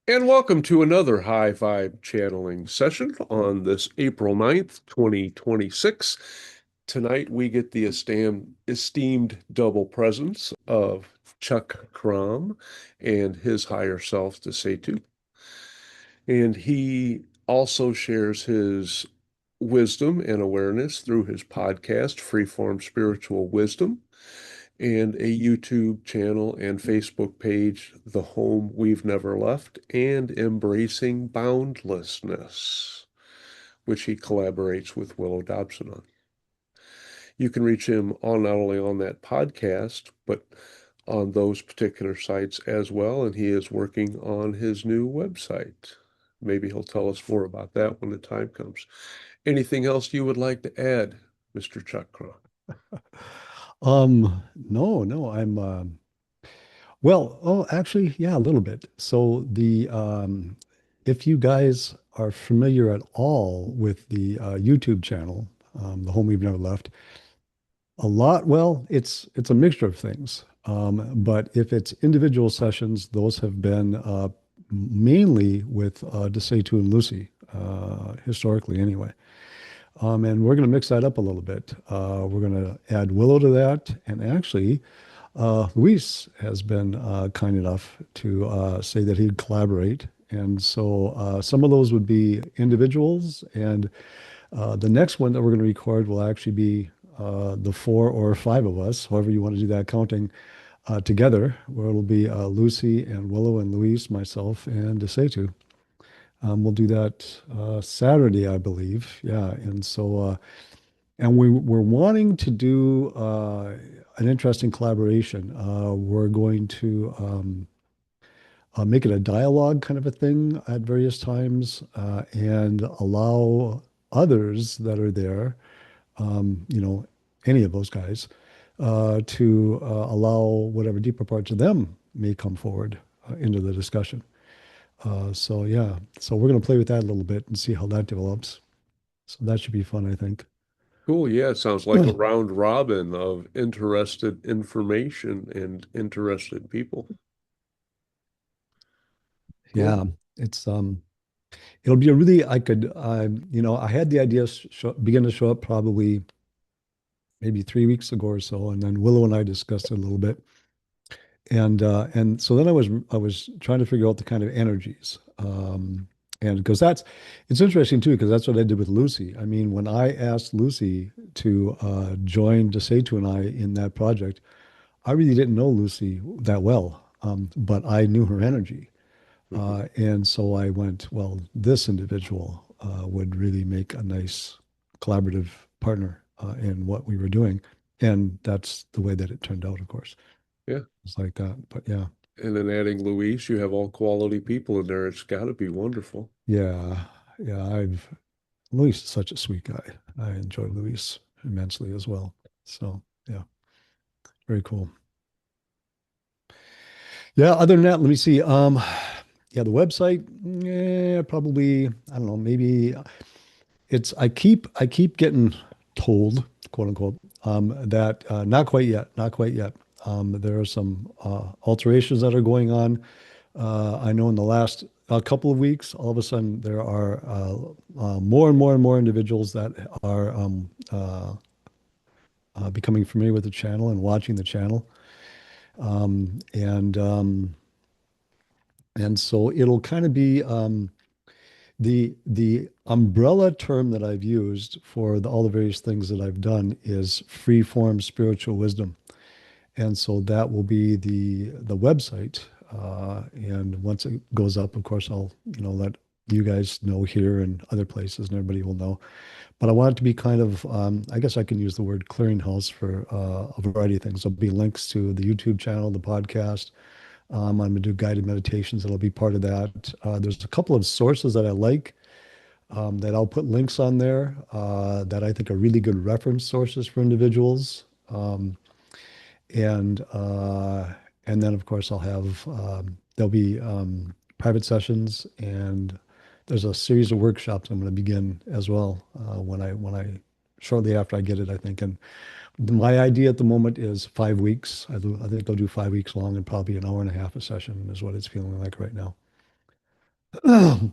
And welcome to another high vibe channeling session on this April 9th, 2026. Tonight we get the esteemed double presence of Chuck Crom and his higher self to say too. And he also shares his wisdom and awareness through his podcast, Freeform Spiritual Wisdom, and a YouTube channel and Facebook page, The Home We've Never Left, and Embracing Boundlessness, which he collaborates with Willow Dobson on. You can reach him on not only on that podcast, but on those particular sites as well. And he is working on his new website. Maybe he'll tell us more about that when the time comes. Anything else you would like to add, Mr. Chuck Cron? No, no, well, oh, actually, yeah, a little bit. So if you guys are familiar at all with the YouTube channel, The Home We've Never Left, well, it's a mixture of things. But if it's individual sessions, those have been mainly with Desatu and Lucy, historically anyway. And we're going to mix that up a little bit. We're going to add Willow to that. And actually, Luis has been kind enough to say that he'd collaborate. And so some of those would be individuals. And the next one that we're going to record will actually be the four or five of us, however you want to do that counting, together, where it'll be Lucy and Willow and Luis, myself, and Desetu. We'll do that Saturday, I believe. Yeah. And we're wanting to do an interesting collaboration. We're going to make it a dialogue kind of a thing at various times and allow others that are there, you know, any of those guys, to allow whatever deeper parts of them may come forward into the discussion. So yeah, so we're going to play with that a little bit and see how that develops. So that should be fun, I think. Cool. Yeah, it sounds like a round robin of interested information and interested people. Cool. Yeah, it's it'll be a really I had the idea begin to show up probably maybe 3 weeks ago or so, and then Willow and I discussed it a little bit, and so then I was trying to figure out the kind of energies, and because that's it's interesting too because that's what I did with Lucy. I mean, when I asked Lucy to join DeSatu and I in that project, I really didn't know Lucy that well, but I knew her energy. Mhm. And so I went, well, this individual would really make a nice collaborative partner in what we were doing. And that's the way that it turned out, of course. Yeah. It's like that. But yeah, And then adding Luis, you have all quality people in there. It's got to be wonderful. yeah, yeah. Luis is such a sweet guy. I enjoy Luis immensely as well. So yeah, very cool. Yeah, other than that, let me see. Yeah, the website, yeah, probably, I don't know, maybe I keep getting told, quote unquote, that not quite yet, not quite yet. There are some alterations that are going on. I know in the last couple of weeks, all of a sudden there are more and more and more individuals that are becoming familiar with the channel and watching the channel, um, and um, and so it'll kind of be. The umbrella term that I've used for all the various things that I've done is free-form spiritual wisdom. And so that will be the website. And once it goes up, of course, I'll, let you guys know here and other places and everybody will know. But I want it to be kind of, I guess I can use the word clearinghouse for a variety of things. There'll be links to the YouTube channel, the podcast. I'm going to do guided meditations that'll be part of that. There's a couple of sources that I like that I'll put links on there that I think are really good reference sources for individuals. And and then of course I'll have there'll be private sessions and there's a series of workshops I'm going to begin as well when I shortly after I get it, I think. And my idea at the moment is 5 weeks. I think they'll do 5 weeks long and probably an hour and a half a session is what it's feeling like right now.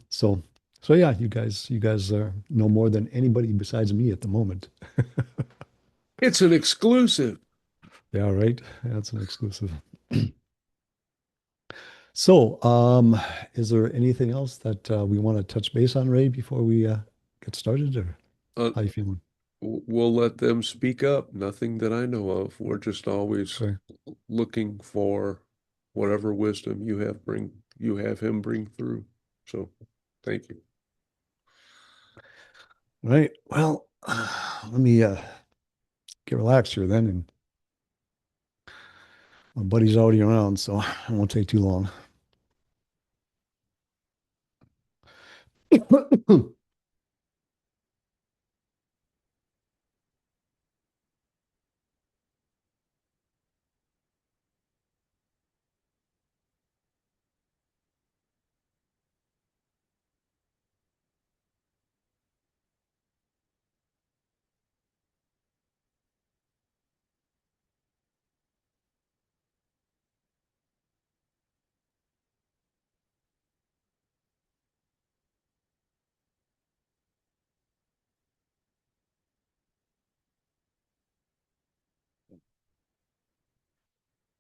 So, so yeah, you guys know more than anybody besides me at the moment. It's an exclusive. Yeah, right. That's an exclusive. So, is there anything else that we want to touch base on, Ray, before we get started, or Uh, how you feeling? we'll let them speak up. Nothing that I know of. We're just always Okay. looking for whatever wisdom you have him bring through. So, thank you. Right. Well, let me get relaxed here then, and my buddy's already around, so it won't take too long.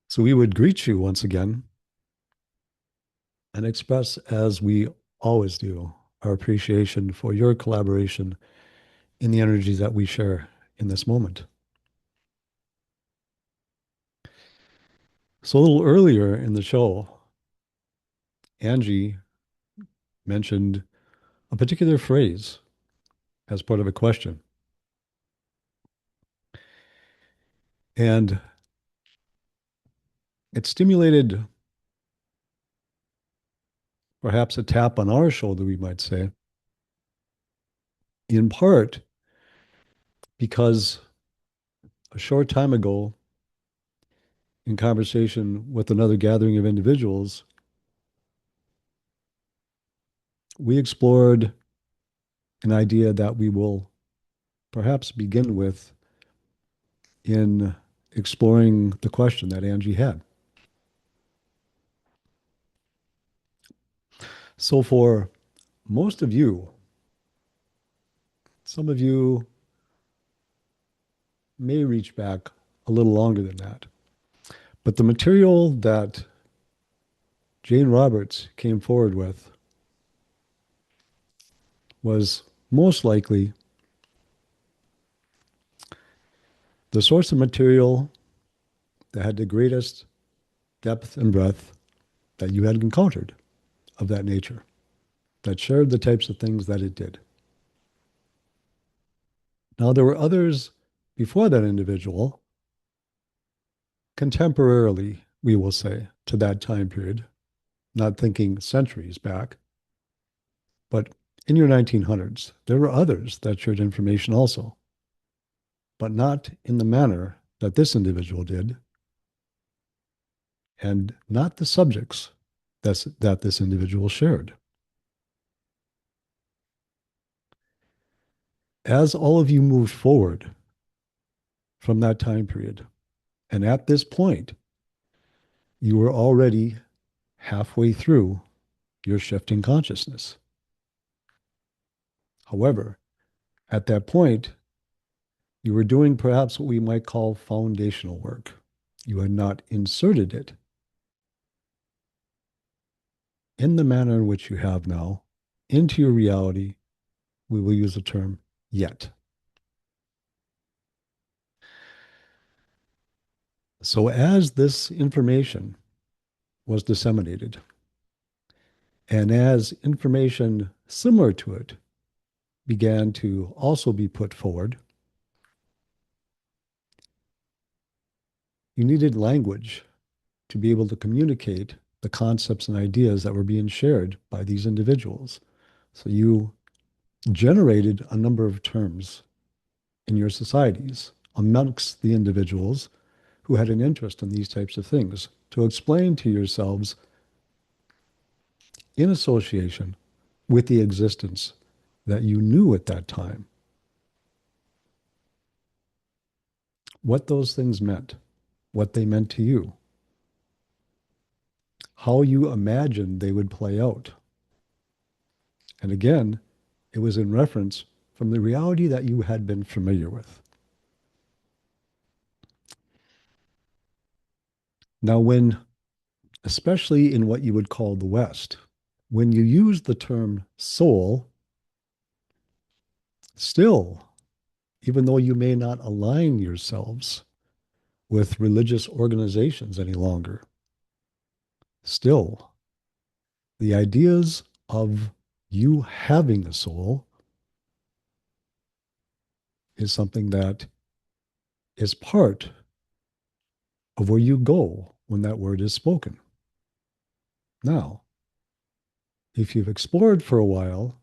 So we would greet you once again and express, as we always do, our appreciation for your collaboration in the energies that we share in this moment. So a little earlier in the show, Angie mentioned a particular phrase as part of a question. And it stimulated perhaps a tap on our shoulder, we might say, in part because a short time ago, in conversation with another gathering of individuals, we explored an idea that we will perhaps begin with in exploring the question that Angie had. So, for most of you, some of you may reach back a little longer than that. But the material that Jane Roberts came forward with was most likely the source of material that had the greatest depth and breadth that you had encountered of that nature, that shared the types of things that it did. Now, there were others before that individual, contemporarily, we will say, to that time period, not thinking centuries back, but in your 1900s, there were others that shared information also, but not in the manner that this individual did, and not the subjects that this individual shared. As all of you moved forward from that time period, and at this point, you were already halfway through your shifting consciousness. However, at that point, you were doing perhaps what we might call foundational work. You had not inserted it in the manner in which you have now into your reality. We will use the term yet. So, as this information was disseminated, and as information similar to it began to also be put forward, you needed language to be able to communicate the concepts and ideas that were being shared by these individuals. So you generated a number of terms in your societies amongst the individuals who had an interest in these types of things to explain to yourselves in association with the existence that you knew at that time what those things meant, what they meant to you, how you imagined they would play out, And again, it was in reference from the reality that you had been familiar with. Now, especially in what you would call the West, when you use the term soul, still, even though you may not align yourselves with religious organizations any longer, still, the ideas of you having a soul is something that is part of where you go when that word is spoken. Now, if you've explored for a while,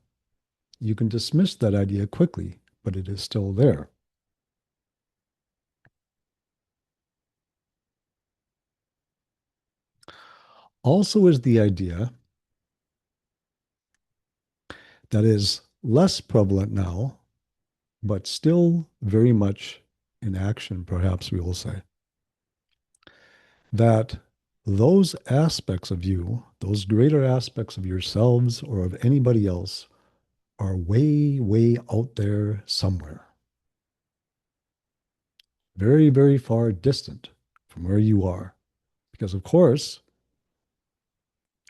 you can dismiss that idea quickly, but it is still there. Also, is the idea that is less prevalent now, but still very much in action, perhaps we will say, that those aspects of you, those greater aspects of yourselves or of anybody else, are way, way out there somewhere. Very, very far distant from where you are. Because, of course,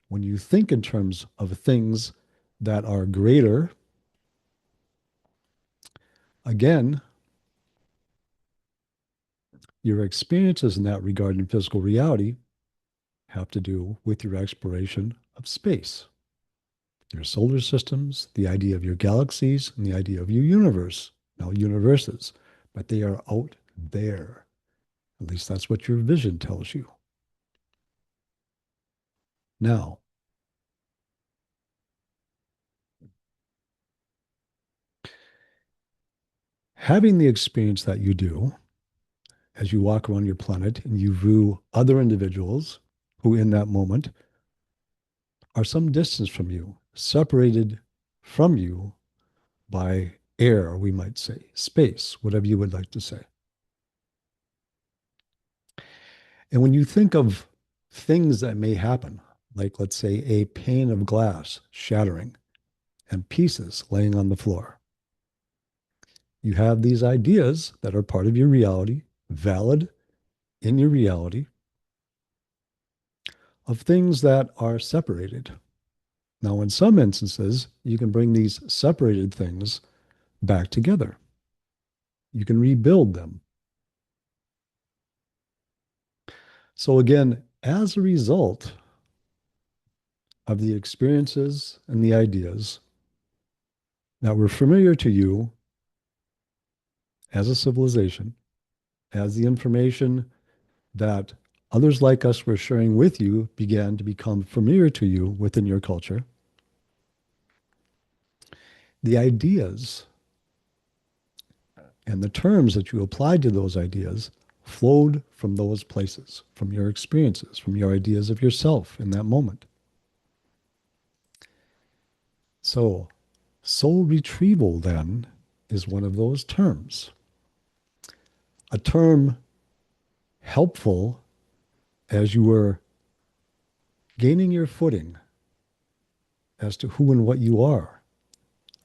when you think in terms of things that are greater, again, your experiences in that regard in physical reality have to do with your exploration of space, your solar systems, the idea of your galaxies, and the idea of your universe, now universes, but they are out there. At least that's what your vision tells you. Now, having the experience that you do as you walk around your planet and you view other individuals who, in that moment, are some distance from you, separated from you by air, we might say, space, whatever you would like to say. And when you think of things that may happen, like let's say a pane of glass shattering and pieces laying on the floor, you have these ideas that are part of your reality, valid in your reality, of things that are separated. Now, in some instances, you can bring these separated things back together. You can rebuild them. So, again, as a result of the experiences and the ideas that were familiar to you as a civilization, as the information that others like us were sharing with you began to become familiar to you within your culture, the ideas and the terms that you applied to those ideas flowed from those places, from your experiences, from your ideas of yourself in that moment. So, soul retrieval then is one of those terms. A term helpful as you were gaining your footing as to who and what you are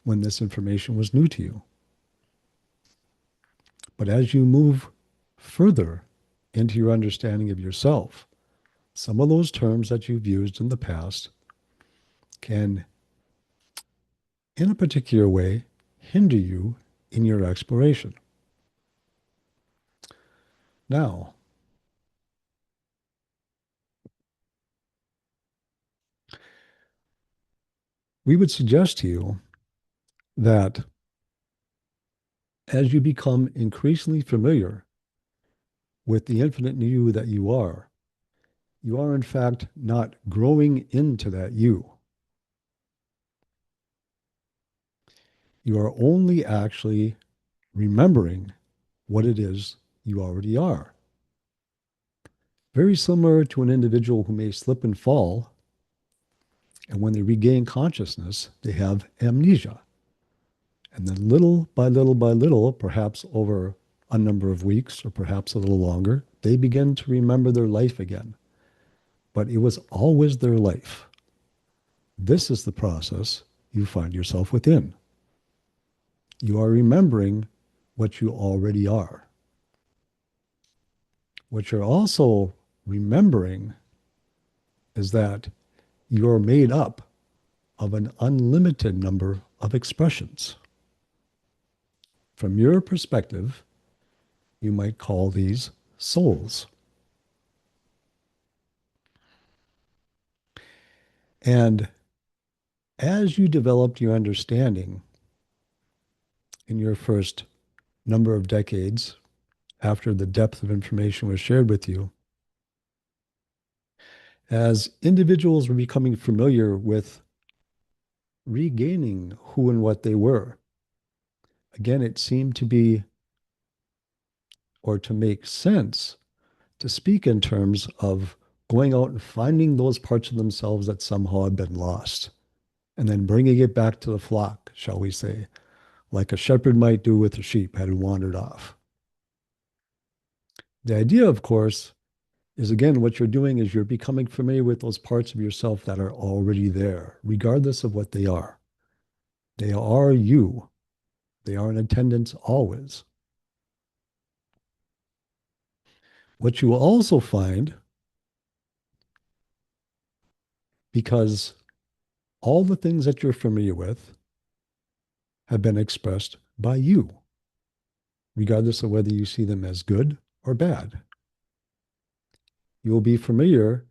when this information was new to you. But as you move further into your understanding of yourself, some of those terms that you've used in the past can, in a particular way, hinder you in your exploration. Now, we would suggest to you that as you become increasingly familiar with the infinite you that you are in fact not growing into that you. You are only actually remembering what it is you already are. Very similar to an individual who may slip and fall, and when they regain consciousness, they have amnesia. And then little by little by little, perhaps over a number of weeks or perhaps a little longer, they begin to remember their life again. But it was always their life. This is the process you find yourself within. You are remembering what you already are. What you're also remembering is that you're made up of an unlimited number of expressions. From your perspective, you might call these souls. And as you developed your understanding in your first number of decades after the depth of information was shared with you, as individuals were becoming familiar with regaining who and what they were, again, it seemed to be or to make sense to speak in terms of going out and finding those parts of themselves that somehow had been lost and then bringing it back to the flock, shall we say, like a shepherd might do with a sheep had wandered off. The idea, of course, is again, what you're doing is you're becoming familiar with those parts of yourself that are already there, regardless of what they are. They are you. They are in attendance always. What you will also find, because all the things that you're familiar with have been expressed by you, regardless of whether you see them as good or bad. You will be familiar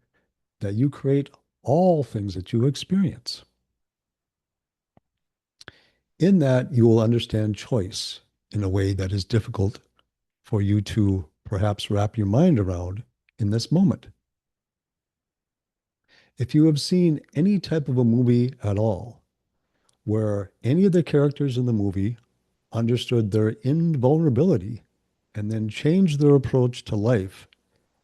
that you create all things that you experience. In that, you will understand choice in a way that is difficult for you to perhaps wrap your mind around in this moment. If you have seen any type of a movie at all, where any of the characters in the movie understood their invulnerability and then changed their approach to life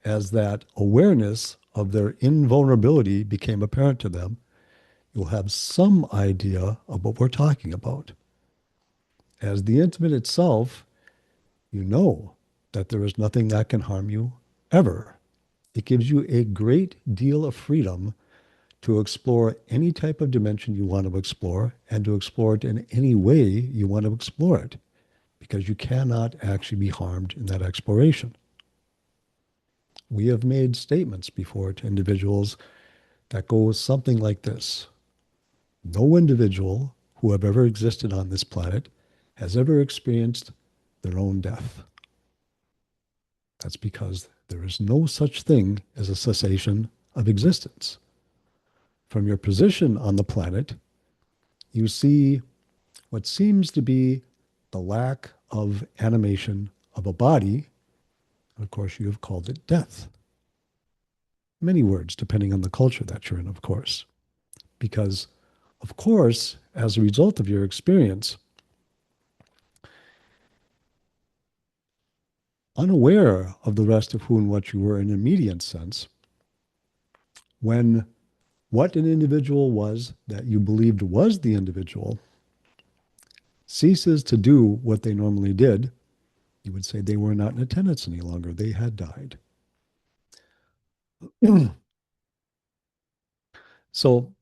as that awareness of their invulnerability became apparent to them, you'll have some idea of what we're talking about. As the intimate itself, you know that there is nothing that can harm you ever. It gives you a great deal of freedom to explore any type of dimension you want to explore and to explore it in any way you want to explore it, because you cannot actually be harmed in that exploration. We have made statements before to individuals that go something like this. No individual who have ever existed on this planet has ever experienced their own death. That's because there is no such thing as a cessation of existence. From your position on the planet, you see what seems to be the lack of animation of a body. And of course, you have called it death. Many words, depending on the culture that you're in, of course. Because, of course, as a result of your experience, unaware of the rest of who and what you were in an immediate sense, when what an individual was that you believed was the individual ceases to do what they normally did, you would say they were not in attendance any longer. They had died. So,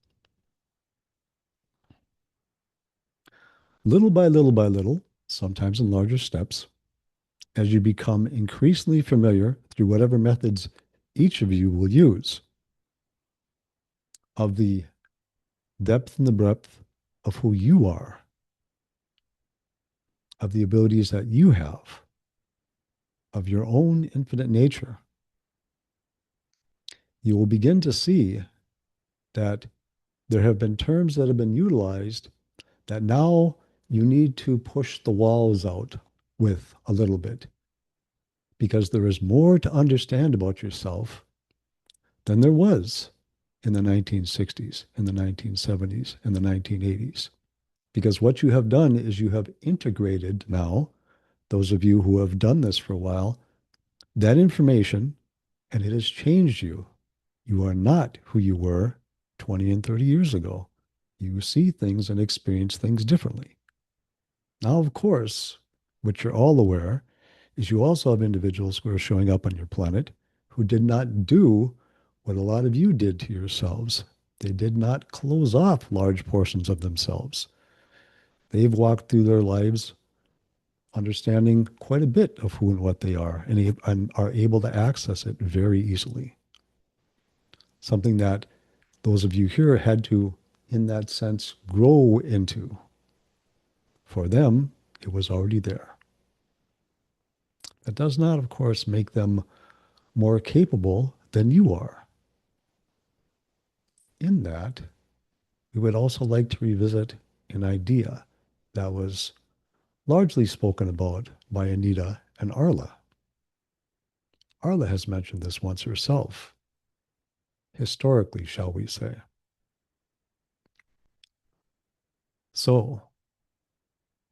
little by little by little, sometimes in larger steps, as you become increasingly familiar through whatever methods each of you will use of the depth and the breadth of who you are, of the abilities that you have, of your own infinite nature, you will begin to see that there have been terms that have been utilized that now you need to push the walls out with a little bit, because there is more to understand about yourself than there was in the 1960s, in the 1970s, in the 1980s. Because what you have done is you have integrated now, those of you who have done this for a while, that information, and it has changed you. You are not who you were 20 and 30 years ago. You see things and experience things differently. Now, of course, what you're all aware is you also have individuals who are showing up on your planet who did not do what a lot of you did to yourselves They did not close off large portions of themselves. They've walked through their lives understanding quite a bit of who and what they are and are able to access it very easily. Something that those of you here had to, in that sense, grow into. For them, it was already there. That does not, of course, make them more capable than you are. In that, we would also like to revisit an idea that was largely spoken about by Anita and Arla. Arla has mentioned this once herself, historically, shall we say. So,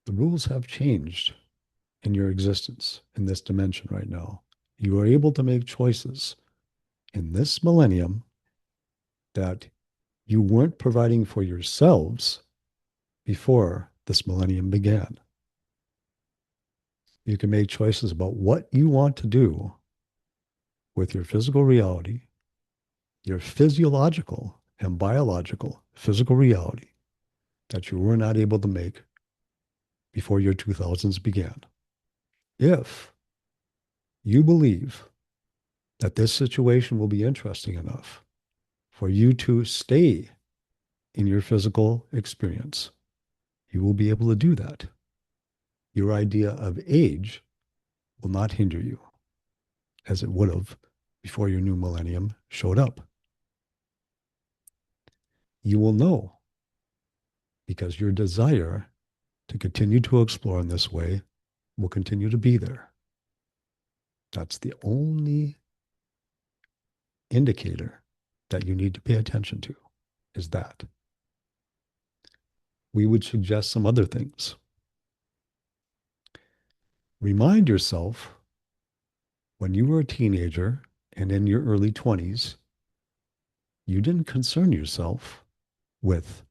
the rules have changed in your existence in this dimension right now. You are able to make choices in this millennium that you weren't providing for yourselves before this millennium began. You can make choices about what you want to do with your physical reality, your physiological and biological physical reality that you were not able to make before your 2000s began. If you believe that this situation will be interesting enough for you to stay in your physical experience, you will be able to do that. Your idea of age will not hinder you as it would have before your new millennium showed up. You will know because your desire to continue to explore in this way will continue to be there. That's the only indicator that you need to pay attention to, is that. We would suggest some other things. Remind yourself when you were a teenager and in your early 20s, you didn't concern yourself with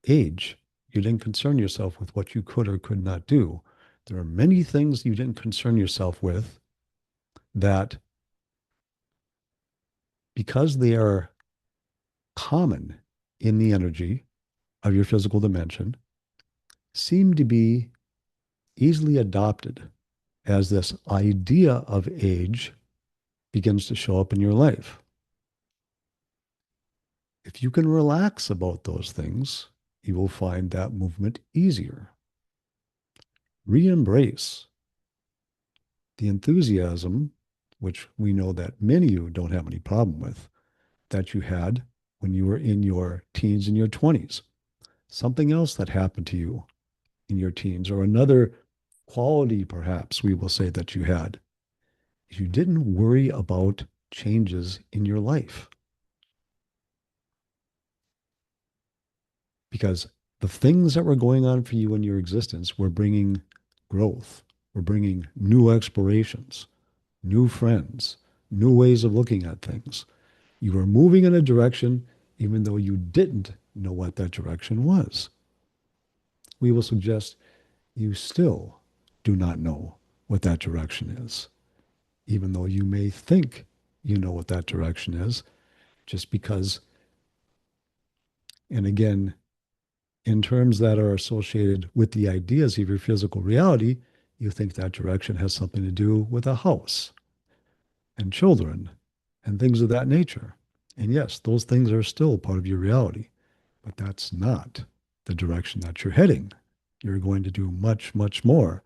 age. You didn't concern yourself with what you could or could not do. There are many things you didn't concern yourself with that, because they are common in the energy of your physical dimension, seem to be easily adopted as this idea of age begins to show up in your life. If you can relax about those things, you will find that movement easier. Re-embrace the enthusiasm, which we know that many of you don't have any problem with, that you had when you were in your teens and your 20s. Something else that happened to you in your teens, or another quality, perhaps, we will say that you had. You didn't worry about changes in your life because the things that were going on for you in your existence were bringing growth, were bringing new explorations, new friends, new ways of looking at things. You were moving in a direction even though you didn't know what that direction was. We will suggest you still do not know what that direction is, even though you may think you know what that direction is, just because, and again, in terms that are associated with the ideas of your physical reality, you think that direction has something to do with a house and children and things of that nature. And yes, those things are still part of your reality, but that's not the direction that you're heading. You're going to do much, much more.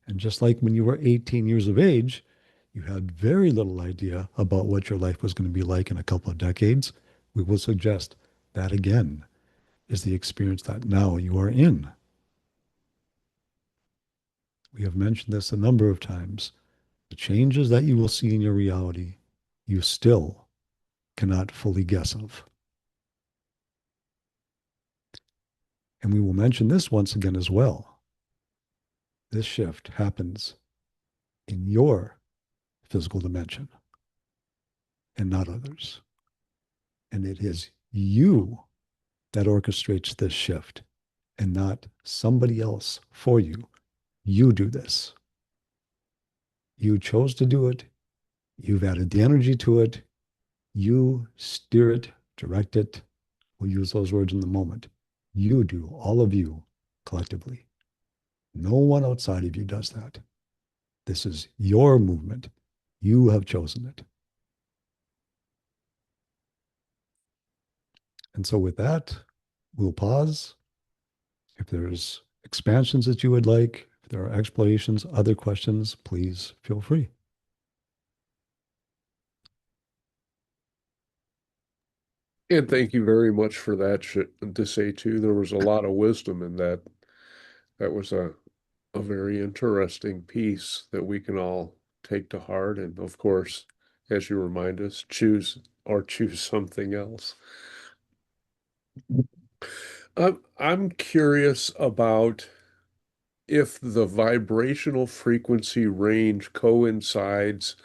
And just like when you were 18 years of age, you had very little idea about what your life was going to be like in a couple of decades. We will suggest that again is the experience that now you are in. We have mentioned this a number of times. The changes that you will see in your reality, you still cannot fully guess of. And we will mention this once again as well. This shift happens in your physical dimension and not others. And it is you that orchestrates this shift and not somebody else for you. You do this. You chose to do it. You've added the energy to it. You steer it, direct it, will use those words in the moment. You do, all of you collectively. No one outside of you does that. This is your movement. You have chosen it. And so with that, we'll pause. If there's expansions that you would like, if there are explorations, other questions, please feel free. And thank you very much for that to say too. There was a lot of wisdom in that. That was a very interesting piece that we can all take to heart. And of course, as you remind us, choose something else. I'm curious about if the vibrational frequency range coincides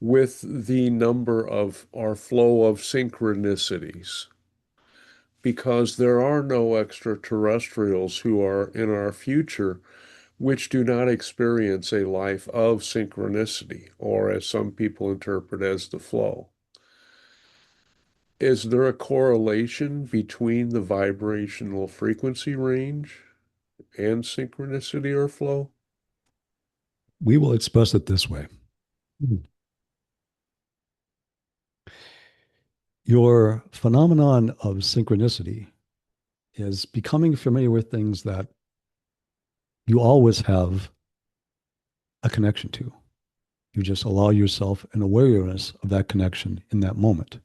with the number of our flow of synchronicities, because there are no extraterrestrials who are in our future which do not experience a life of synchronicity, or as some people interpret as the flow. Is there a correlation between the vibrational frequency range and synchronicity or flow? We will express it this way. Your phenomenon of synchronicity is becoming familiar with things that you always have a connection to. You just allow yourself an awareness of that connection in that moment.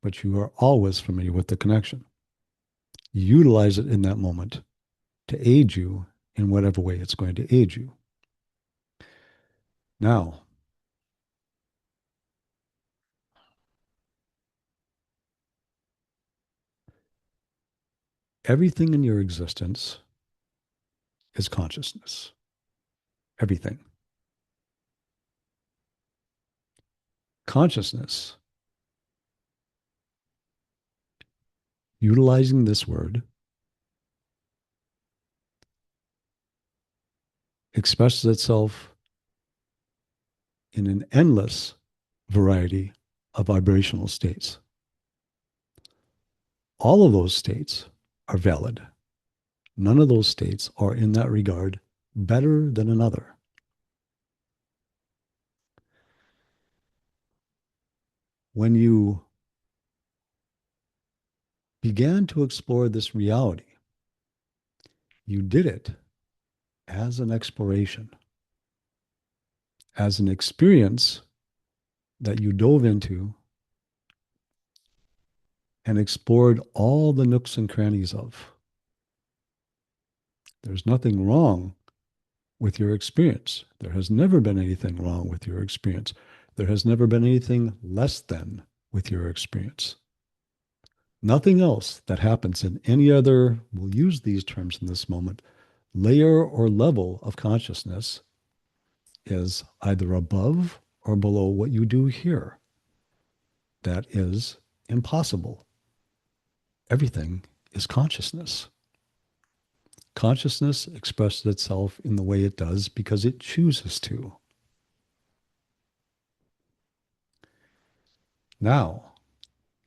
But you are always familiar with the connection. You utilize it in that moment to aid you in whatever way it's going to aid you. Now, everything in your existence is consciousness. Everything. Consciousness, utilizing this word, expresses itself in an endless variety of vibrational states. All of those states are valid. None of those states are, in that regard, better than another. When you began to explore this reality, you did it as an exploration, as an experience that you dove into and explored all the nooks and crannies of. There's nothing wrong with your experience. There has never been anything wrong with your experience. There has never been anything less than with your experience. Nothing else that happens in any other, we'll use these terms in this moment, layer or level of consciousness is either above or below what you do here. That is impossible. Everything is consciousness. Consciousness expresses itself in the way it does because it chooses to. Now,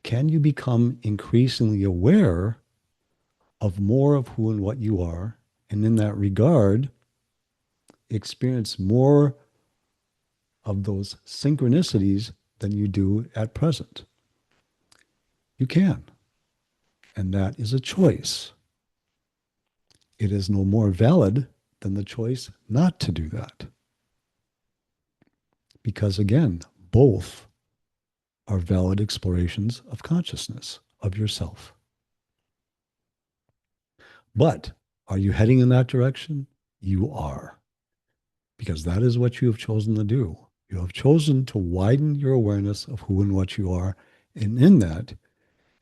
can you become increasingly aware of more of who and what you are, and in that regard, experience more of those synchronicities than you do at present? You can. And that is a choice. It is no more valid than the choice not to do that. Because again, both are valid explorations of consciousness, of yourself. But are you heading in that direction? You are. Because that is what you have chosen to do. You have chosen to widen your awareness of who and what you are. And in that,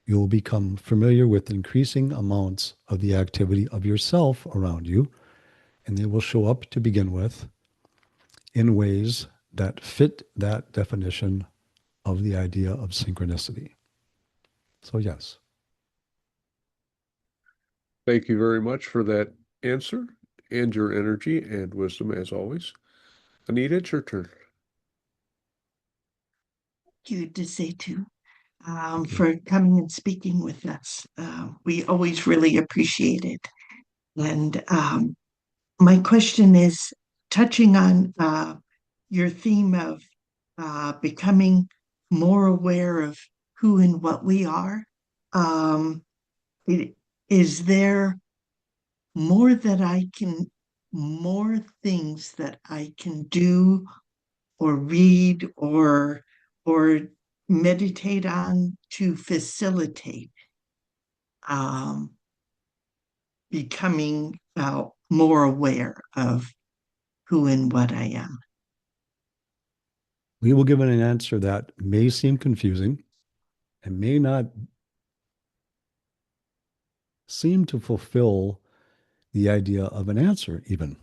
you will become familiar with increasing amounts of the activity of yourself around you. And they will show up to begin with in ways that fit that definition of the idea of synchronicity. So, yes. Thank you very much for that answer and your energy and wisdom as always. Anita, it's your turn. You to say too. Okay. for coming and speaking with us. We always really appreciate it. And my question is touching on your theme of becoming more aware of who and what we are. Um, is there more that I can, more things that I can do or read or meditate on to facilitate um, becoming more aware of who and what I am? We will give an answer that may seem confusing and may not seem to fulfill the idea of an answer, even.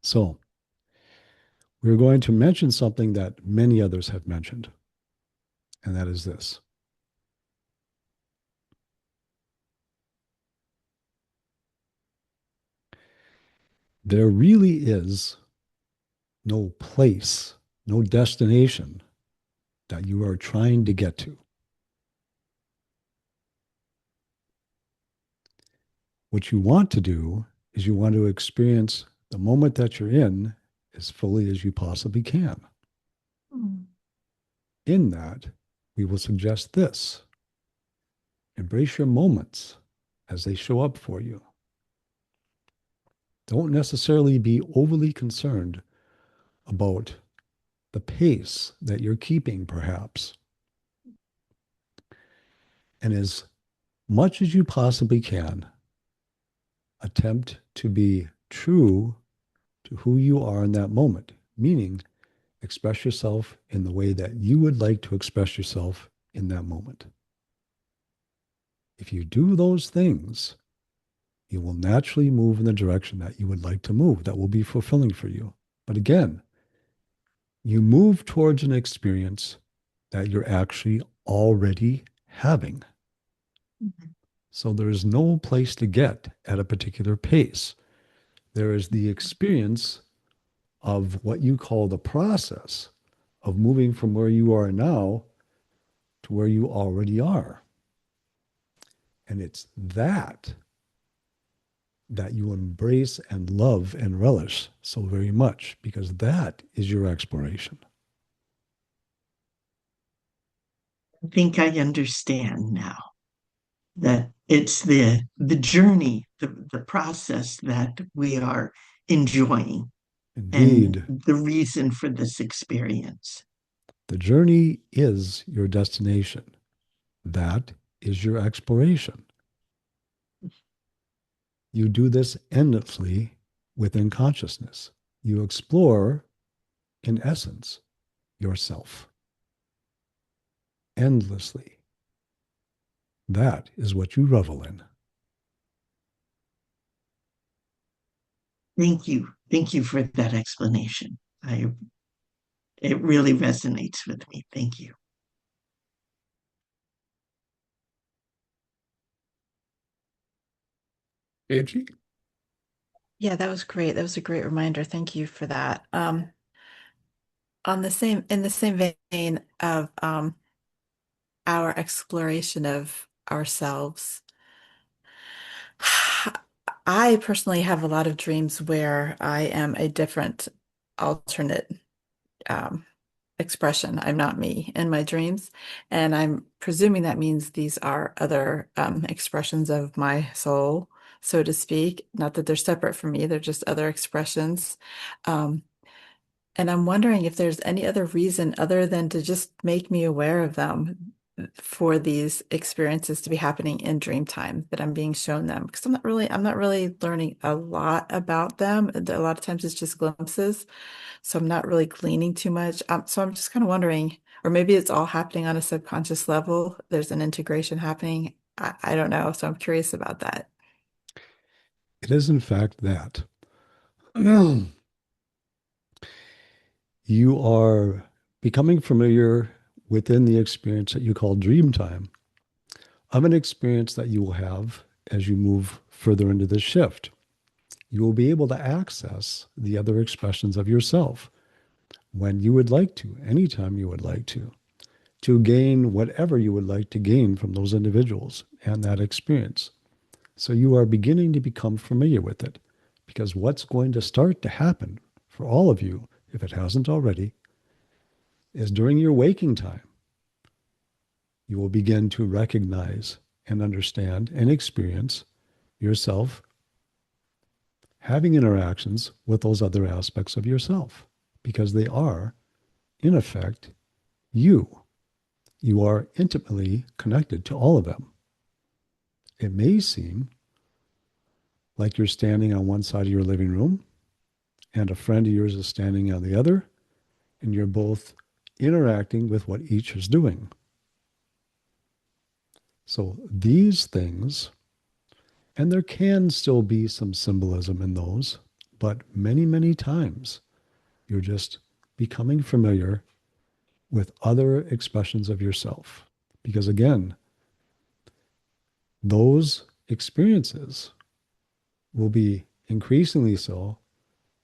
So, we're going to mention something that many others have mentioned, and that is this. There really is no place, no destination that you are trying to get to. What you want to do is you want to experience the moment that you're in as fully as you possibly can. Mm. In that, we will suggest this: embrace your moments as they show up for you. Don't necessarily be overly concerned about the pace that you're keeping, perhaps. And as much as you possibly can, attempt to be true to who you are in that moment, meaning express yourself in the way that you would like to express yourself in that moment. If you do those things, you will naturally move in the direction that you would like to move, that will be fulfilling for you. But again, you move towards an experience that you're actually already having. Mhm. So there is no place to get at a particular pace. There is the experience of what you call the process of moving from where you are now to where you already are. And it's that that you embrace and love and relish so very much, because that is your exploration. I think I understand now that it's the journey, the process that we are enjoying and Indeed, the reason for this experience. the journey is your destination. That is your exploration. You do this endlessly within consciousness. You explore, in essence, yourself endlessly. That is what you revel in. Thank you. Thank you for that explanation. It really resonates with me. Thank you. Angie? Yeah, that was great. That was a great reminder. Thank you for that. On the same in the same vein of our exploration of ourselves, I personally have a lot of dreams where I am a different alternate um, expression. I'm not me in my dreams, and I'm presuming that means these are other expressions of my soul, so to speak. Not that they're separate from me, they're just other expressions. Um, And I'm wondering if there's any other reason other than to just make me aware of them for these experiences to be happening in dream time that I'm being shown them. Because I'm not really learning a lot about them. A lot of times it's just glimpses. So I'm not really gleaning too much. So I'm just kind of wondering, or maybe it's all happening on a subconscious level. There's an integration happening. I don't know. So I'm curious about that. It is, in fact, that you are becoming familiar within the experience that you call dream time of an experience that you will have as you move further into this shift. You will be able to access the other expressions of yourself when you would like to, anytime you would like to. to gain whatever you would like to gain from those individuals and that experience. So you are beginning to become familiar with it, because what's going to start to happen for all of you, if it hasn't already, is during your waking time, you will begin to recognize and understand and experience yourself having interactions with those other aspects of yourself, because they are, in effect, you. You are intimately connected to all of them. It may seem like you're standing on one side of your living room and a friend of yours is standing on the other, and you're both interacting with what each is doing. So these things, and there can still be some symbolism in those, but many, many times you're just becoming familiar with other expressions of yourself. Because again, those experiences will be increasingly so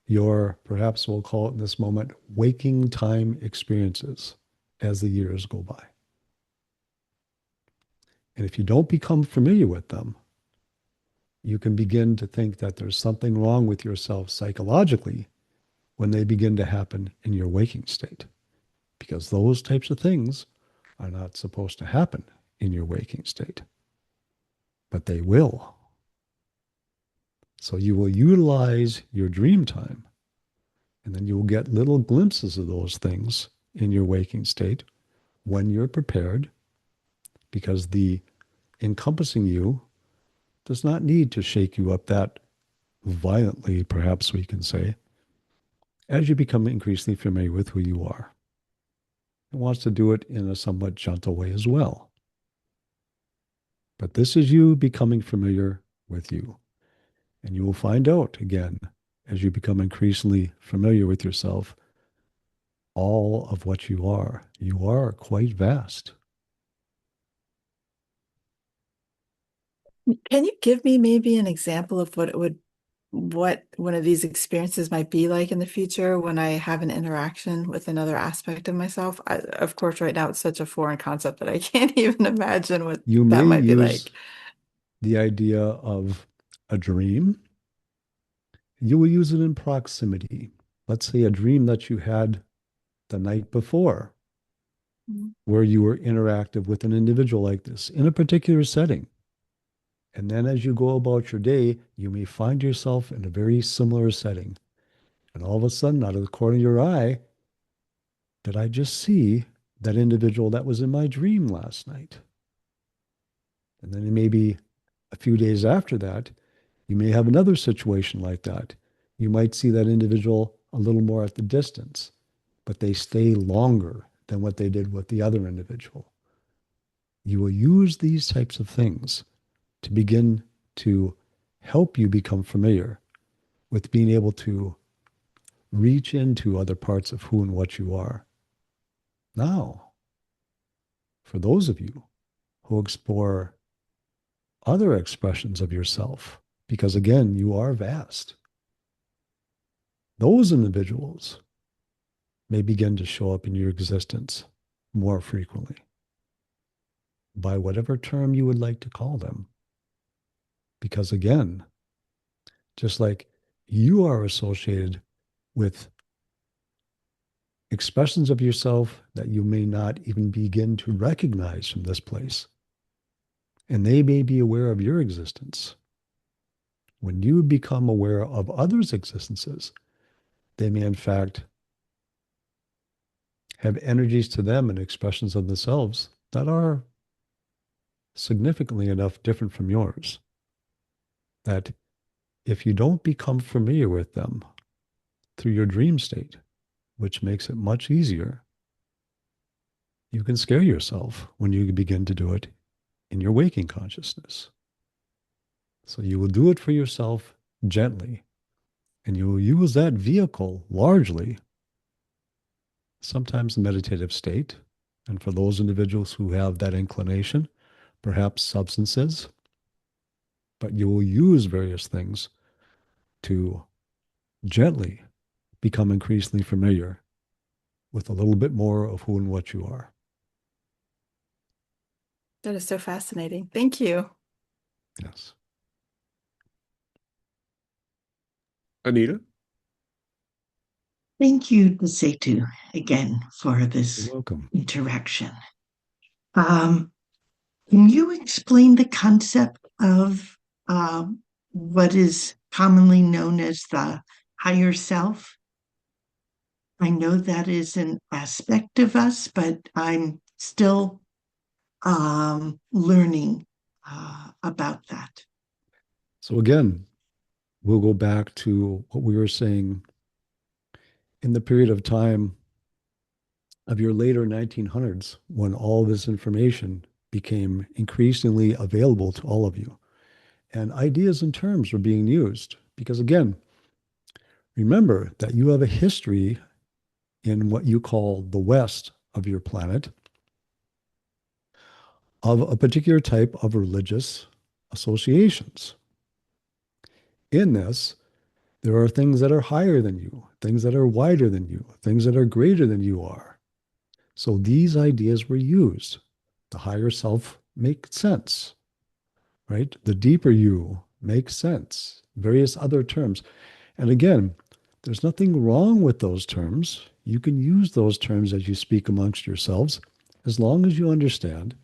your, perhaps we'll call it in this moment, waking time experiences as the years go by. And if you don't become familiar with them, you can begin to think that there's something wrong with yourself psychologically when they begin to happen in your waking state. Because those types of things are not supposed to happen in your waking state, but they will. So you will utilize your dream time, and then you will get little glimpses of those things in your waking state when you're prepared, because the encompassing you does not need to shake you up that violently, perhaps we can say, as you become increasingly familiar with who you are. It wants to do it in a somewhat gentle way as well. But this is you becoming familiar with you. And you will find out, again, as you become increasingly familiar with yourself, all of what you are. You are quite vast. Can you give me maybe an example of what one of these experiences might be like in the future when I have an interaction with another aspect of myself? Of course, right now it's such a foreign concept that I can't even imagine what You that may might be use like. the idea of a dream. You will use it in proximity. Let's say a dream that you had the night before, Mhm. where you were interactive with an individual like this in a particular setting. And then as you go about your day, you may find yourself in a very similar setting. And all of a sudden, out of the corner of your eye, did I just see that individual that was in my dream last night? And then maybe a few days after that, you may have another situation like that. You might see that individual a little more at the distance, but they stay longer than what they did with the other individual. You will use these types of things to begin to help you become familiar with being able to reach into other parts of who and what you are. Now, for those of you who explore other expressions of yourself, because again, you are vast, those individuals may begin to show up in your existence more frequently by whatever term you would like to call them. Because again, just like you are associated with expressions of yourself that you may not even begin to recognize from this place, and they may be aware of your existence. When you become aware of others' existences, they may in fact have energies to them and expressions of themselves that are significantly enough different from yours that if you don't become familiar with them through your dream state, which makes it much easier, you can scare yourself when you begin to do it in your waking consciousness. So you will do it for yourself gently, and you will use that vehicle largely, sometimes the meditative state. And for those individuals who have that inclination, perhaps substances, but you will use various things to gently become increasingly familiar with a little bit more of who and what you are. That is so fascinating. Thank you. Yes. Anita? Thank you, Setu, again for You're this welcome. interaction. Um, can you explain the concept of what is commonly known as the higher self? I know that is an aspect of us, but I'm still learning about that. So again, we'll go back to what we were saying in the period of time of your later 1900s when all this information became increasingly available to all of you. And ideas and terms were being used. Because again, remember that you have a history in what you call the West of your planet of a particular type of religious associations. In this, there are things that are higher than you, things that are wider than you, things that are greater than you are. So these ideas were used. The higher self makes sense, right? The deeper you makes sense. Various other terms. And again, there's nothing wrong with those terms. You can use those terms as you speak amongst yourselves, as long as you understand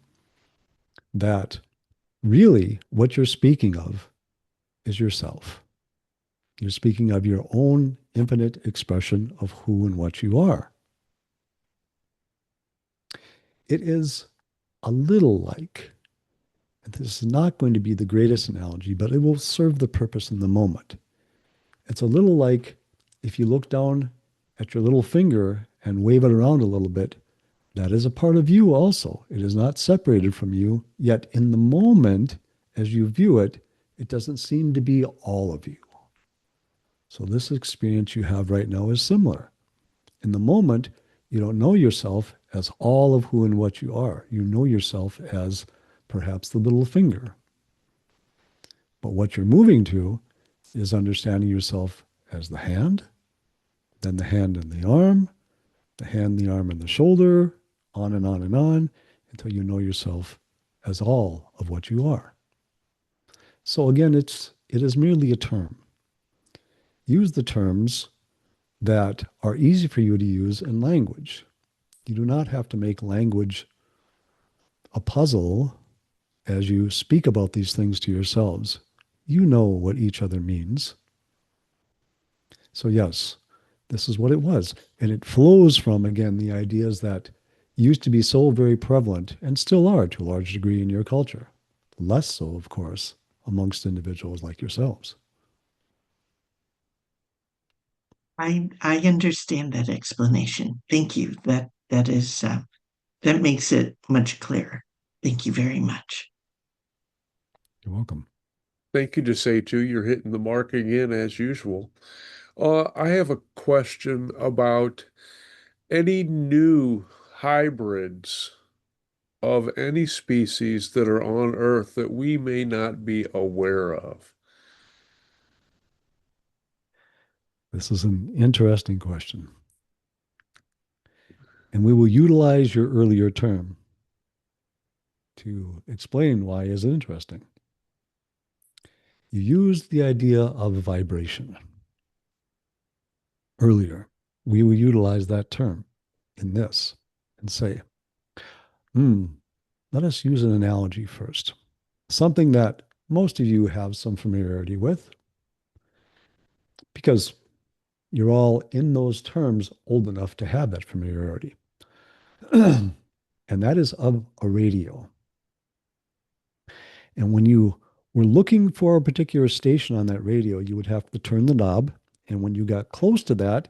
that really what you're speaking of is yourself. You're speaking of your own infinite expression of who and what you are. It is a little like, and this is not going to be the greatest analogy, but it will serve the purpose in the moment. It's a little like if you look down at your little finger and wave it around a little bit, that is a part of you also. It is not separated from you, yet in the moment, as you view it, it doesn't seem to be all of you. So this experience you have right now is similar. In the moment, you don't know yourself as all of who and what you are. You know yourself as perhaps the little finger. But what you're moving to is understanding yourself as the hand, then the hand and the arm, the hand, the arm, and the shoulder, on and on, until you know yourself as all of what you are. So again, it is merely a term. Use the terms that are easy for you to use in language. You do not have to make language a puzzle as you speak about these things to yourselves. You know what each other means. So yes, this is what it was. And it flows from, again, the ideas that used to be so very prevalent and still are to a large degree in your culture. Less so, of course, amongst individuals like yourselves. I understand that explanation. Thank you. That makes it much clearer. Thank you very much. You're welcome. Thank you to say too. You're hitting the mark again as usual. I have a question about any new hybrids of any species that are on Earth that we may not be aware of. This is an interesting question. And we will utilize your earlier term to explain why is it interesting. You used the idea of vibration earlier. We will utilize that term in this and say, let us use an analogy first. Something that most of you have some familiarity with, because you're all in those terms old enough to have that familiarity. And that is of a radio. And when you were looking for a particular station on that radio, you would have to turn the knob. And when you got close to that,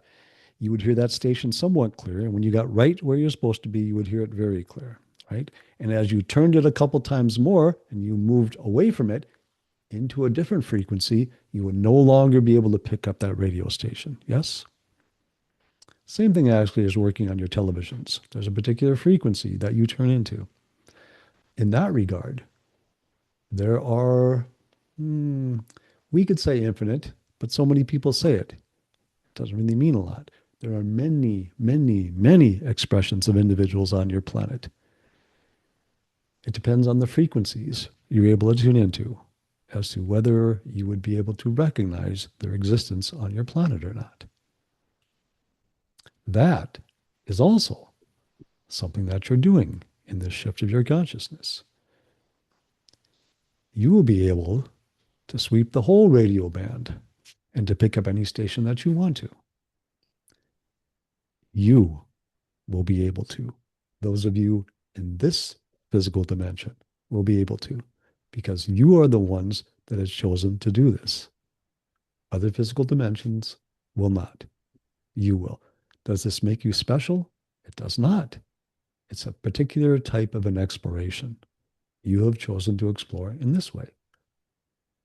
you would hear that station somewhat clear. And when you got right where you're supposed to be, you would hear it very clear, right? And as you turned it a couple times more and you moved away from it into a different frequency, you would no longer be able to pick up that radio station. Yes? Same thing actually is working on your televisions. There's a particular frequency that you turn into. In that regard, there are, we could say infinite, but so many people say it. It doesn't really mean a lot. There are many, many, many expressions of individuals on your planet. It depends on the frequencies you're able to tune into as to whether you would be able to recognize their existence on your planet or not. That is also something that you're doing in this shift of your consciousness. You will be able to sweep the whole radio band and to pick up any station that you want to. You will be able to. Those of you in this physical dimension will be able to, because you are the ones that have chosen to do this. Other physical dimensions will not. You will. Does this make you special? It does not. It's a particular type of an exploration you have chosen to explore in this way.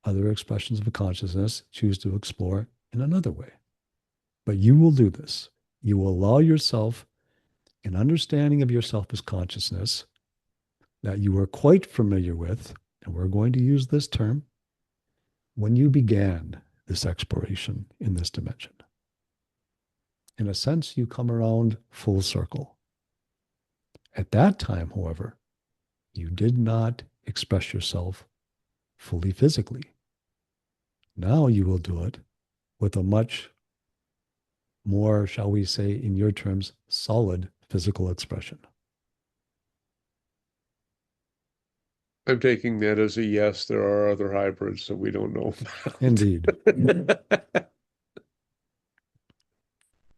Other expressions of consciousness choose to explore in another way. But you will do this. You will allow yourself an understanding of yourself as consciousness that you are quite familiar with, and we're going to use this term, when you began this exploration in this dimension. In a sense, you come around full circle. At that time, however, you did not express yourself fully physically. Now you will do it with a much more, shall we say, in your terms, solid physical expression. I'm taking that as a yes. There are other hybrids that we don't know about. Indeed.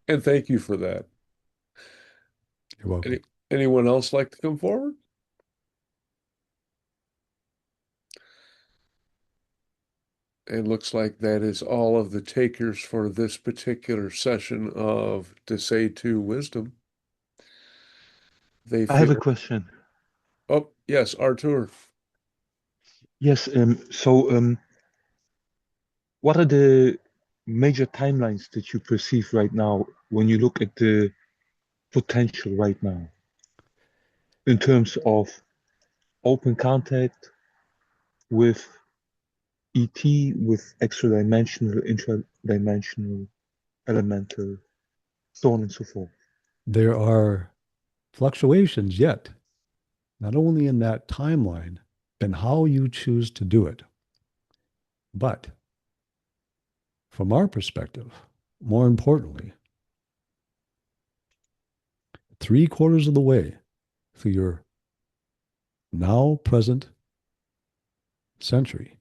And thank you for that. You're welcome. Anyone else like to come forward? It looks like that is all of the takers for this particular session of To Say To Wisdom. I have a question. Oh, yes, Artur. Yes, what are the major timelines that you perceive right now when you look at the potential right now in terms of open contact with ET, with extra-dimensional, intra-dimensional, elemental, so on and so forth? There are fluctuations yet, not only in that timeline, but in how you choose to do it. But from our perspective, more importantly, 3/4 of the way through your now present century,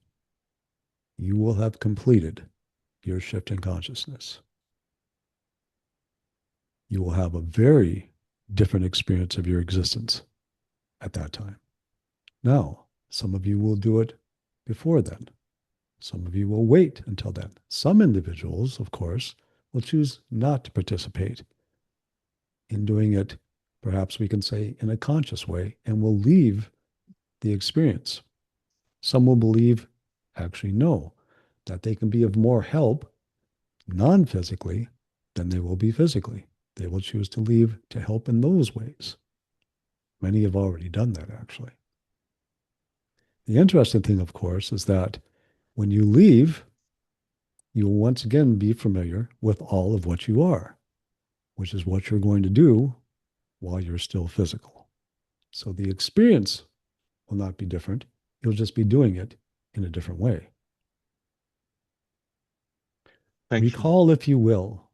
you will have completed your shift in consciousness. You will have a very different experience of your existence at that time. Now, some of you will do it before then. Some of you will wait until then. Some individuals, of course, will choose not to participate in doing it, perhaps we can say, in a conscious way, and will leave the experience. Some will believe, actually no, that they can be of more help non-physically than they will be physically. They will choose to leave to help in those ways. Many have already done that, actually. The interesting thing, of course, is that when you leave, you will once again be familiar with all of what you are, which is what you're going to do while you're still physical. So the experience will not be different. You'll just be doing it in a different way. Recall, if you will,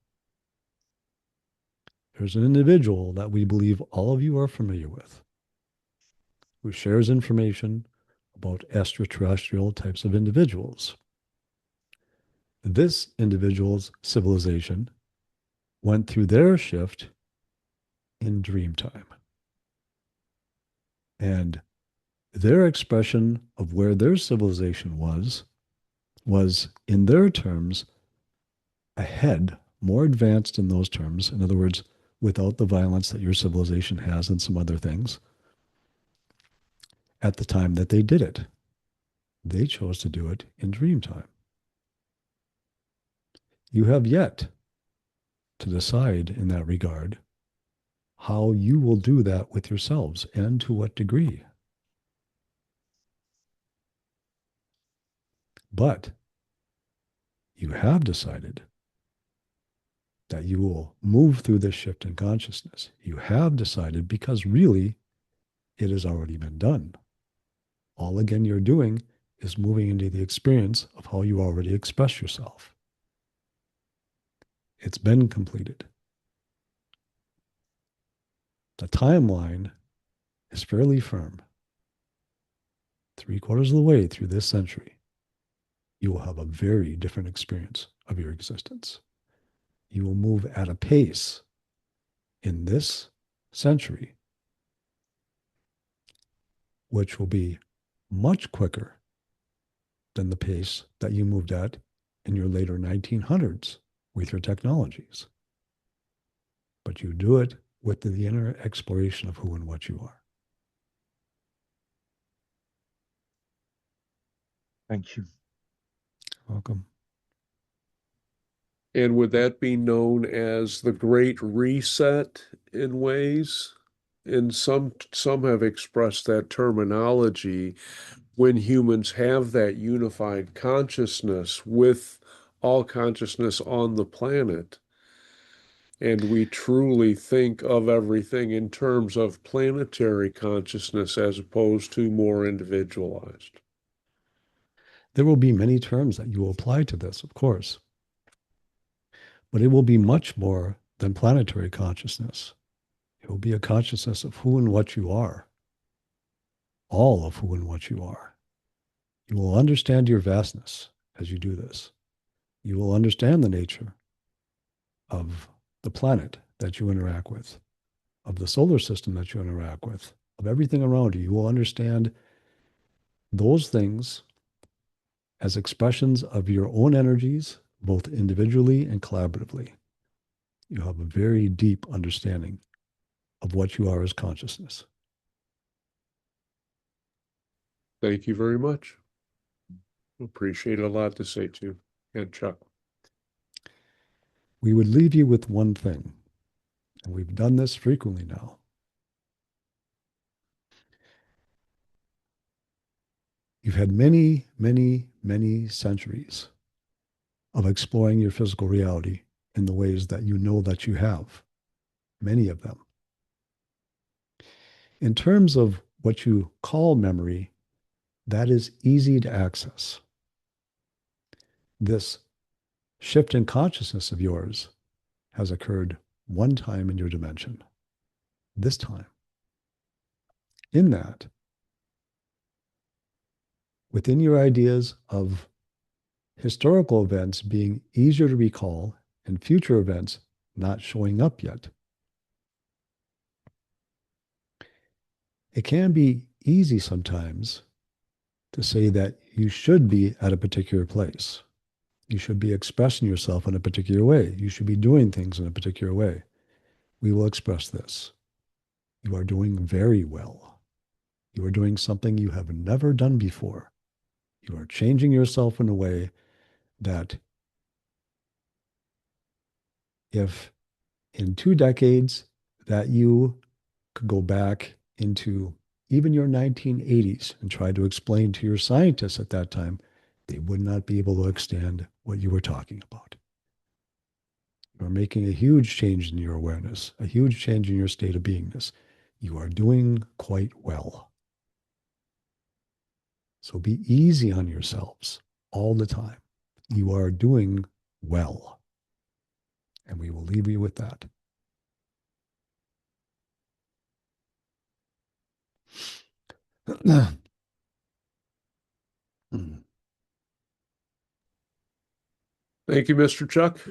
there's an individual that we believe all of you are familiar with, who shares information about extraterrestrial types of individuals. This individual's civilization went through their shift in dream time. And their expression of where their civilization was in their terms ahead, more advanced in those terms. In other words, without the violence that your civilization has and some other things, at the time that they did it. They chose to do it in dream time. You have yet to decide in that regard how you will do that with yourselves and to what degree. But you have decided that you will move through this shift in consciousness. You have decided because really it has already been done. All again you're doing is moving into the experience of how you already express yourself. It's been completed. The timeline is fairly firm. 3/4 of the way through this century, you will have a very different experience of your existence. You will move at a pace in this century, which will be much quicker than the pace that you moved at in your later 1900s with your technologies. But you do it with the inner exploration of who and what you are. Thank you. Welcome. And would that be known as the Great Reset in ways? And some have expressed that terminology when humans have that unified consciousness with all consciousness on the planet. And we truly think of everything in terms of planetary consciousness as opposed to more individualized. There will be many terms that you will apply to this, of course, but it will be much more than planetary consciousness. It will be a consciousness of who and what you are, all of who and what you are. You will understand your vastness as you do this. You will understand the nature of the planet that you interact with, of the solar system that you interact with, of everything around you. You will understand those things as expressions of your own energies, both individually and collaboratively. You have a very deep understanding of what you are as consciousness. Thank you very much. Appreciate a lot to say too. And Chuck. We would leave you with one thing, and we've done this frequently now. You've had many, many, many centuries of exploring your physical reality in the ways that you know that you have, many of them. In terms of what you call memory, that is easy to access. This shift in consciousness of yours has occurred one time in your dimension, this time. In that, within your ideas of historical events being easier to recall and future events not showing up yet, it can be easy sometimes to say that you should be at a particular place. You should be expressing yourself in a particular way. You should be doing things in a particular way. We will express this. You are doing very well. You are doing something you have never done before. You are changing yourself in a way that if in 2 decades that you could go back into even your 1980s and try to explain to your scientists at that time, they would not be able to understand what you were talking about. You are making a huge change in your awareness, a huge change in your state of beingness. You are doing quite well. So be easy on yourselves all the time. You are doing well. And we will leave you with that. Thank you, Mr. Chuck.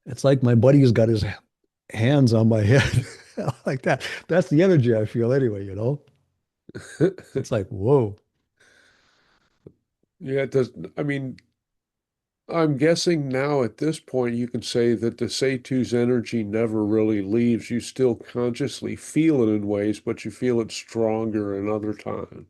It's like my buddy's got his hands on my head like that. That's the energy I feel anyway, you know? It's like, whoa. Yeah, it does. I mean, I'm guessing now at this point you can say that the Satu's energy never really leaves. You still consciously feel it in ways, but you feel it stronger in other times.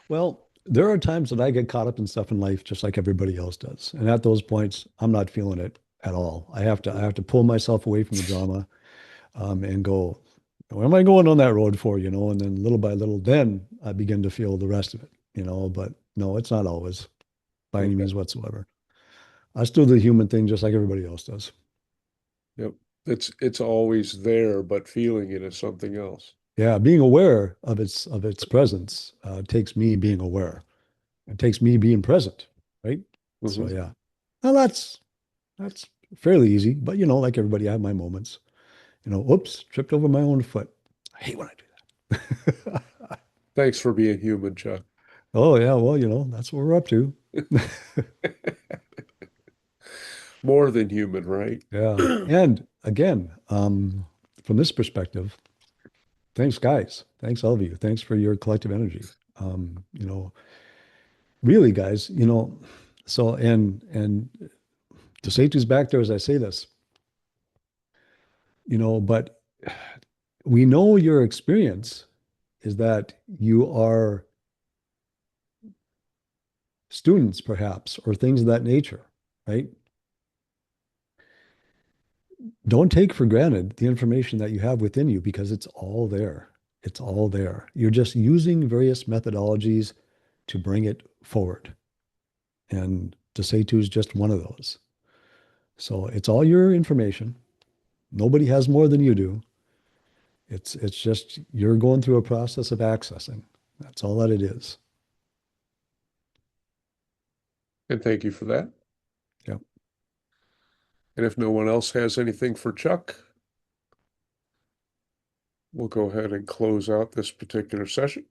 Well, there are times that I get caught up in stuff in life just like everybody else does. And at those points, I'm not feeling it at all. I have to pull myself away from the drama and go, where am I going on that road for, you know? And then little by little, then I begin to feel the rest of it, you know? But no, it's not always by any Okay. means whatsoever. I still do the human thing just like everybody else does. Yep. It's always there, but feeling it is something else. Yeah, being aware of its presence takes me being aware. It takes me being present, right? So Mhm. yeah. Well, that's fairly easy, but like everybody, I have my moments. Oops, tripped over my own foot. I hate when I do that. Thanks for being human, Chuck. Oh yeah, well, that's what we're up to. More than human, right? Yeah. And again, from this perspective, thanks, guys. Thanks, all of you. Thanks for your collective energy. Really, guys, so and to say to's back there as I say this, but we know your experience is that you are students, perhaps, or things of that nature, right? Don't take for granted the information that you have within you because it's all there. It's all there. You're just using various methodologies to bring it forward. And to say to is just one of those. So it's all your information. Nobody has more than you do. It's just you're going through a process of accessing. That's all that it is. And thank you for that. Yeah. And if no one else has anything for Chuck, we'll go ahead and close out this particular session.